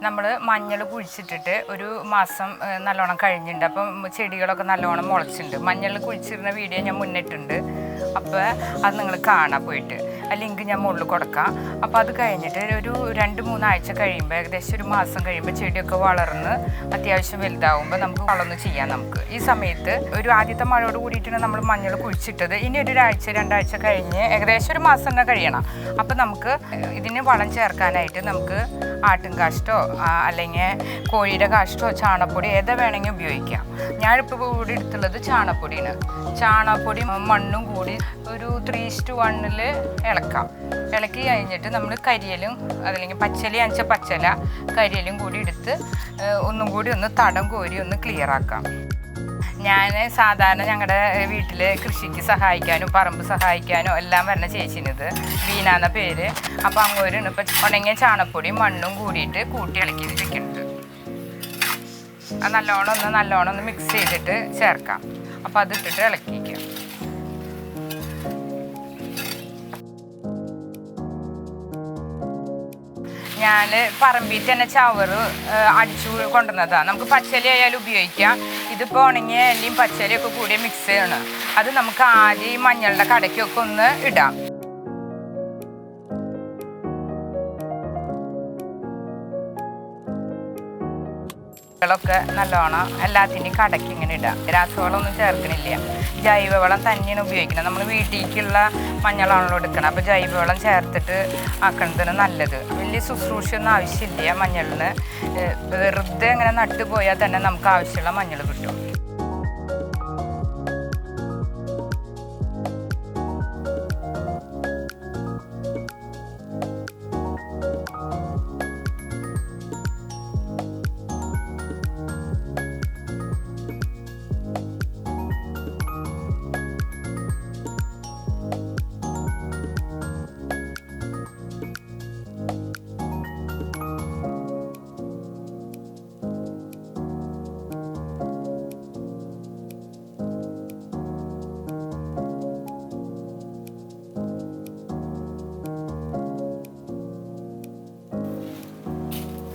നമ്മൾ മഞ്ഞൾ കുഴിച്ചിട്ടിട്ട് ഒരു മാസം നല്ലോണം കഴിഞ്ഞിട്ടുണ്ട്. അപ്പം ചെടികളൊക്കെ നല്ലോണം മുളച്ചിട്ടുണ്ട്. മഞ്ഞൾ കുഴിച്ചിരുന്ന വീഡിയോ ഞാൻ മുന്നിട്ടുണ്ട്. അപ്പോൾ അത് നിങ്ങൾ കാണാൻ പോയിട്ട് ആ ലിങ്ക് ഞാൻ മുകളിൽ കൊടുക്കാം. അപ്പോൾ അത് കഴിഞ്ഞിട്ട് ഒരു 2-3 ആഴ്ച കഴിയുമ്പോൾ, ഏകദേശം ഒരു മാസം കഴിയുമ്പോൾ ചെടിയൊക്കെ വളർന്ന് അത്യാവശ്യം വലുതാവുമ്പോൾ നമുക്ക് വളർന്ന് ചെയ്യാം. നമുക്ക് ഈ സമയത്ത് ഒരു ആദ്യത്തെ മഴയോട് കൂടിയിട്ടാണ് നമ്മൾ മഞ്ഞൾ കുഴിച്ചിട്ടത്. ഇനി ഒരു 1-2 ആഴ്ച കഴിഞ്ഞ് ഏകദേശം ഒരു മാസം തന്നെ കഴിയണം. അപ്പോൾ നമുക്ക് ഇതിന് വളം ചേർക്കാനായിട്ട് നമുക്ക് ആട്ടും കാഷ്ടോ അല്ലെങ്കിൽ കോഴിയുടെ കാഷ്ടോ ചാണകപ്പൊടി ഏതാ വേണമെങ്കിൽ ഉപയോഗിക്കാം. ഞാനിപ്പോൾ കൂടി എടുത്തുള്ളത് ചാണകപ്പൊടിയാണ്. ചാണകപ്പൊടി മണ്ണും കൂടി ഒരു 3:1 ഇളക്കി കഴിഞ്ഞിട്ട് നമ്മൾ കരിയലും അതല്ലെങ്കിൽ പച്ചല അഞ്ച പച്ചല കരിയലും കൂടി എടുത്ത് ഒന്നും കൂടി ഒന്ന് തടം കോരി ഒന്ന് ക്ലിയർ ആക്കാം. ഞാൻ സാധാരണ ഞങ്ങളുടെ വീട്ടിൽ കൃഷിക്ക് സഹായിക്കാനും പറമ്പ് സഹായിക്കാനും എല്ലാം വരുന്ന ചേച്ചിനിത് വീണ എന്ന പേര്. അപ്പോൾ അങ്ങോട്ടാണ് ഇപ്പം ഉണങ്ങിയ ചാണകപ്പൊടി മണ്ണും കൂടിയിട്ട് കൂട്ടി ഇളക്കി വെക്കുന്നുണ്ട്. അത് നല്ലോണം ഒന്ന് മിക്സ് ചെയ്തിട്ട് ചേർക്കാം. അപ്പോൾ അതിട്ടിട്ട് ഇളക്കിക്കാം. ഞാൻ പറമ്പിൽ തന്നെ ചവറ് അടിച്ചു കൊണ്ടുവന്നതാണ്. നമുക്ക് പച്ചല ആയാലും ഉപയോഗിക്കാം. ഇതിപ്പോൾ ഉണങ്ങിയ എല്ലാം പച്ചലയൊക്കെ കൂടിയ മിക്സ് ചെയ്യണം. അത് നമുക്ക് ആദ്യം ഈ മഞ്ഞളുടെ കടയ്ക്കൊക്കെ ഒന്ന് ഇടാം. ൊക്കെ നല്ലോണം എല്ലാത്തിൻ്റെയും കടയ്ക്ക് ഇങ്ങനെ ഇടാം. രാസവളമൊന്നും ചേർക്കണില്ല. ജൈവവളം തന്നെയാണ് ഉപയോഗിക്കുന്നത്. നമ്മൾ വീട്ടിലേക്കുള്ള മഞ്ഞളാണല്ലോ എടുക്കണം. അപ്പോൾ ജൈവവളം ചേർത്തിട്ട് ആക്കുന്നതാണ് നല്ലത്. വലിയ ശുശ്രൂഷയൊന്നും ആവശ്യമില്ല മഞ്ഞളിന്. വെറുതെ അങ്ങനെ നട്ടുപോയാൽ തന്നെ നമുക്ക് ആവശ്യമുള്ള മഞ്ഞൾ കിട്ടും.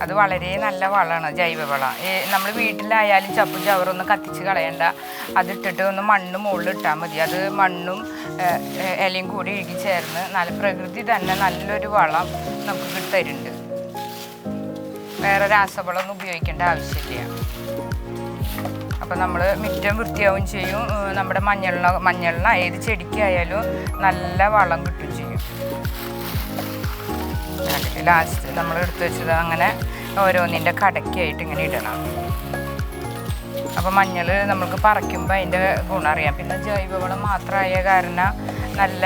അത് വളരെ നല്ല വളമാണ്, ജൈവവളം. നമ്മൾ വീട്ടിലായാലും ചപ്പും ചവറൊന്നും കത്തിച്ച് കളയണ്ട. അതിട്ടിട്ട് ഒന്ന് മണ്ണ് മുകളിൽ ഇട്ടാൽ മതി. അത് മണ്ണും ഇലയും കൂടി ഇഴുകി ചേർന്ന് നല്ല പ്രകൃതി തന്നെ നല്ലൊരു വളം നമുക്ക് തരുന്നുണ്ട്. വേറെ രാസവളമൊന്നും ഉപയോഗിക്കേണ്ട ആവശ്യമില്ല. അപ്പം നമ്മൾ മുറ്റം വൃത്തിയാവും ചെയ്യും. നമ്മുടെ മഞ്ഞളിന് ഏത് ചെടിക്കായാലും നല്ല വളം കിട്ടും ചെയ്യും. ലാസ്റ്റ് നമ്മൾ എടുത്ത് വെച്ചത് അങ്ങനെ ഓരോന്നിൻ്റെ കടക്കായിട്ട് ഇങ്ങനെ ഇടണം. അപ്പോൾ മഞ്ഞൾ നമുക്ക് പറിക്കുമ്പോൾ അതിൻ്റെ ഗുണം അറിയാം. പിന്നെ ജൈവവളം മാത്രമായ കാരണം നല്ല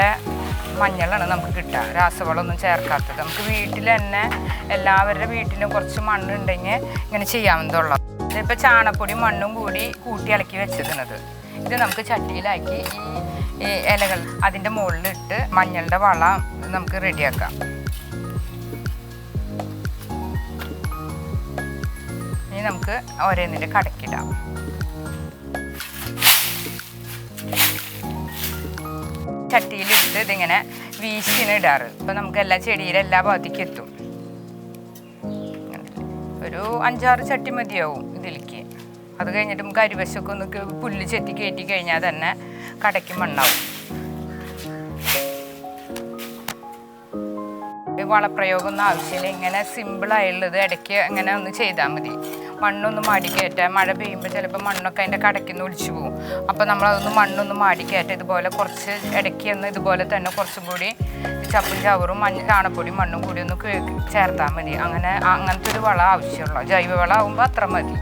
മഞ്ഞളാണ് നമുക്ക് കിട്ടുക. രാസവളമൊന്നും ചേർക്കാത്തത്. നമുക്ക് വീട്ടിൽ തന്നെ എല്ലാവരുടെ വീട്ടിലും കുറച്ച് മണ്ണുണ്ടെങ്കിൽ ഇങ്ങനെ ചെയ്യാവുന്നതുള്ളൂ. ഇതിപ്പോൾ ചാണകപ്പൊടി മണ്ണും കൂടി കൂട്ടി ഇളക്കി വെച്ചിരുന്നത്. ഇത് നമുക്ക് ചട്ടിയിലാക്കി ഈ ഇലകൾ അതിൻ്റെ മുകളിലിട്ട് മഞ്ഞളുടെ വളം നമുക്ക് റെഡിയാക്കാം. ഇനി നമുക്ക് ഓരോന്നിൻ്റെ കടക്കിടാം. ചട്ടിയിലിട്ട് ഇതിങ്ങനെ വീശിന് ഇടാറ്. ഇപ്പം നമുക്ക് എല്ലാ ചെടിയിലും എല്ലാ ഭാഗത്തേക്കും എത്തും. ഒരു 5-6 ചട്ടി മതിയാവും ഇതിലേക്ക്. അത് കഴിഞ്ഞിട്ട് നമുക്ക് അരിവശമൊക്കെ ഒന്ന് പുല്ല് ചെത്തി കയറ്റി കഴിഞ്ഞാൽ തന്നെ കടയ്ക്ക് മണ്ണാവും. വളപ്രയോഗമൊന്നും ആവശ്യമില്ല. ഇങ്ങനെ സിമ്പിളായുള്ളത് ഇടയ്ക്ക് ഇങ്ങനെ ഒന്ന് ചെയ്താൽ മതി. മണ്ണൊന്ന് മാടിക്കയറ്റാം. മഴ പെയ്യുമ്പോൾ ചിലപ്പോൾ മണ്ണൊക്കെ അതിൻ്റെ കടയ്ക്കൊന്ന് ഒലിച്ചു പോകും. അപ്പോൾ നമ്മളതൊന്ന് മണ്ണൊന്ന് മാടിക്കയറ്റാം. ഇതുപോലെ കുറച്ച് ഇടയ്ക്ക് ഒന്ന് ഇതുപോലെ തന്നെ കുറച്ചും കൂടി ചപ്പും ചവറും ചാണകപ്പൊടി മണ്ണും കൂടി ഒന്ന് ചേർത്താൽ മതി. അങ്ങനത്തെ ഒരു വളം ആവശ്യമുള്ളൂ. ജൈവവളം ആകുമ്പോൾ അത്ര മതി.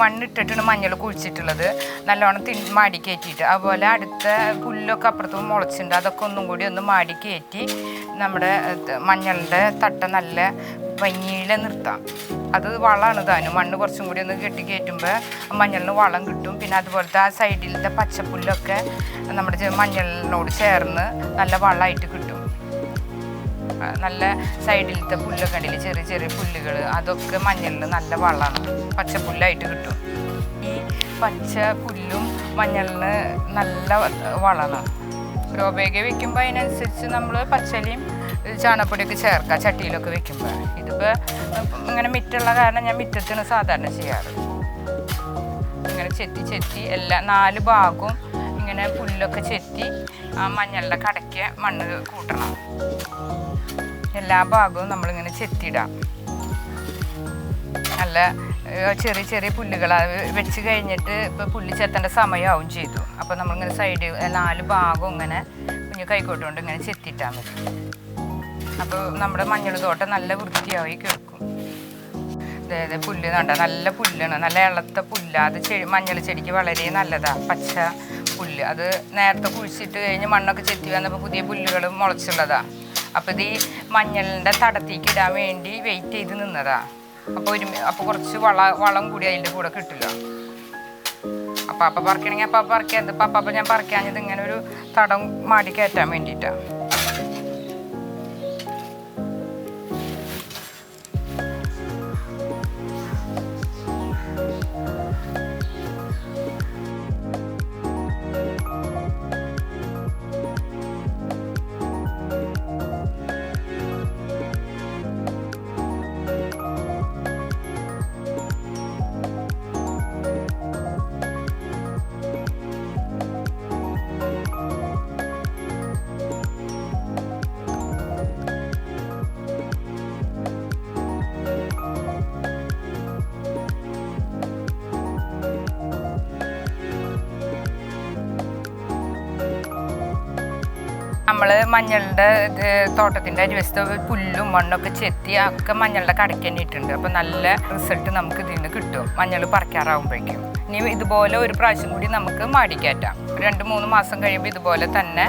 മണ്ണിട്ടിട്ടാണ് മഞ്ഞൾ കുഴിച്ചിട്ടുള്ളത്. നല്ലോണം മാടി കയറ്റിയിട്ട് അതുപോലെ അടുത്ത പുല്ലൊക്കെ അപ്പുറത്ത് മുളച്ചിട്ടുണ്ട്. അതൊക്കെ ഒന്നും കൂടി ഒന്ന് മാടി കയറ്റി നമ്മുടെ മഞ്ഞളുടെ തട്ട നല്ല ഭംഗിയിൽ നിർത്താം. അത് വളമാണ് താനും. മണ്ണ് കുറച്ചും കൂടി ഒന്ന് കയറ്റുമ്പോൾ മഞ്ഞളിന് വളം കിട്ടും. പിന്നെ അതുപോലത്തെ ആ സൈഡിലത്തെ പച്ചപ്പുല്ലൊക്കെ നമ്മുടെ മഞ്ഞളിനോട് ചേർന്ന് നല്ല വളമായിട്ട് കിട്ടും. നല്ല സൈഡിലത്തെ പുല്ലൊക്കെ ഉണ്ടല്ലേ, ചെറിയ ചെറിയ പുല്ലുകൾ, അതൊക്കെ മഞ്ഞളിന് നല്ല വളമാണ്, പച്ചപ്പുല്ലായിട്ട് കിട്ടും. ഈ പച്ച പുല്ലും മഞ്ഞളിന് നല്ല വളമാണ്. ഗ്രോ ബാഗ് വെക്കുമ്പോൾ അതിനനുസരിച്ച് നമ്മൾ പച്ചലയും ചാണകപ്പൊടിയൊക്കെ ചേർക്കാം ചട്ടിയിലൊക്കെ വെക്കുമ്പോൾ. ഇതിപ്പോൾ ഇങ്ങനെ മിറ്റുള്ള കാരണം ഞാൻ മിറ്റത്തിന് സാധാരണ ചെയ്യാറ്. ഇങ്ങനെ ചെത്തി എല്ലാ 4 ഭാഗവും ഇങ്ങനെ പുല്ലൊക്കെ ചെത്തി ആ മഞ്ഞളുടെ കടയ്ക്ക് മണ്ണ് കൂട്ടണം. എല്ലാ ഭാഗവും നമ്മളിങ്ങനെ ചെത്തിയിടാം. നല്ല ചെറിയ ചെറിയ പുല്ലുകൾ വെച്ച് കഴിഞ്ഞിട്ട് ഇപ്പോൾ പുല്ല് ചെത്തേണ്ട സമയമാവും ചെയ്തു. അപ്പോൾ നമ്മളിങ്ങനെ സൈഡ് 4 ഭാഗവും ഇങ്ങനെ കുഞ്ഞു കൈക്കോട്ടുകൊണ്ട് ഇങ്ങനെ ചെത്തിയിട്ടാൽ മതി. അപ്പോൾ നമ്മുടെ മഞ്ഞൾ തോട്ടം നല്ല വൃത്തിയായി കിടക്കും. അതായത് പുല്ല് കണ്ട നല്ല പുല്ലാണ്, നല്ല ഇളത്ത പുല്ല്. അത് മഞ്ഞൾ ചെടിക്ക് വളരെ നല്ലതാണ്. പച്ച പുല്ല് അത് നേരത്തെ കുഴിച്ചിട്ട് കഴിഞ്ഞ് മണ്ണൊക്കെ ചെത്തി വന്നപ്പോൾ പുതിയ പുല്ലുകൾ മുളച്ചുള്ളതാണ്. അപ്പോൾ ഇത് ഈ മഞ്ഞളിൻ്റെ തടത്തേക്ക് ഇടാൻ വേണ്ടി വെയിറ്റ് ചെയ്ത് നിന്നതാണ്. അപ്പോൾ കുറച്ച് വളം കൂടി അതിൻ്റെ കൂടെ കിട്ടില്ല. അപ്പം പറിക്കണമെങ്കിൽ അപ്പം പറിക്കാൻ അപ്പം ഞാൻ പറിക്കാഞ്ഞത് ഇങ്ങനെ ഒരു തടം മാടി കയറ്റാൻ വേണ്ടിയിട്ടാണ്. നമ്മൾ മഞ്ഞളുടെ തോട്ടത്തിൻ്റെ അരിവശത്ത് പുല്ലും മണ്ണൊക്കെ ചെത്തി ഒക്കെ മഞ്ഞളുടെ കടയ്ക്ക് തന്നെ ഇട്ടുണ്ട്. അപ്പോൾ നല്ല റിസൾട്ട് നമുക്ക് ഇതിൽ നിന്ന് കിട്ടും മഞ്ഞൾ പറിക്കാറാകുമ്പോഴേക്കും. ഇനി ഇതുപോലെ ഒരു പ്രാവശ്യം കൂടി നമുക്ക് മാടിക്കയറ്റാം. 2-3 മാസം കഴിയുമ്പോൾ ഇതുപോലെ തന്നെ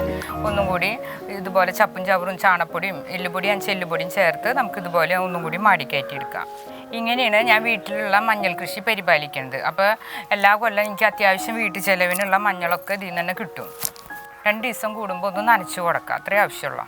ഒന്നും കൂടി ഇതുപോലെ ചപ്പും ചവറും ചാണപ്പൊടിയും എല്ലുപൊടിയും ചെല്ലുപൊടിയും ചേർത്ത് നമുക്ക് ഇതുപോലെ ഒന്നും കൂടി മാടിക്കയറ്റിയെടുക്കാം. ഇങ്ങനെയാണ് ഞാൻ വീട്ടിലുള്ള മഞ്ഞൾ കൃഷി പരിപാലിക്കുന്നത്. അപ്പോൾ എല്ലാ കൊല്ലം എനിക്ക് അത്യാവശ്യം വീട്ടു ചെലവിനുള്ള മഞ്ഞളൊക്കെ ഇതിൽ നിന്ന് തന്നെ കിട്ടും. 2 ദിവസം കൂടുമ്പോൾ ഒന്ന് നനച്ച് കൊടുക്കുക, അത്രേ ആവശ്യമുള്ളൂ.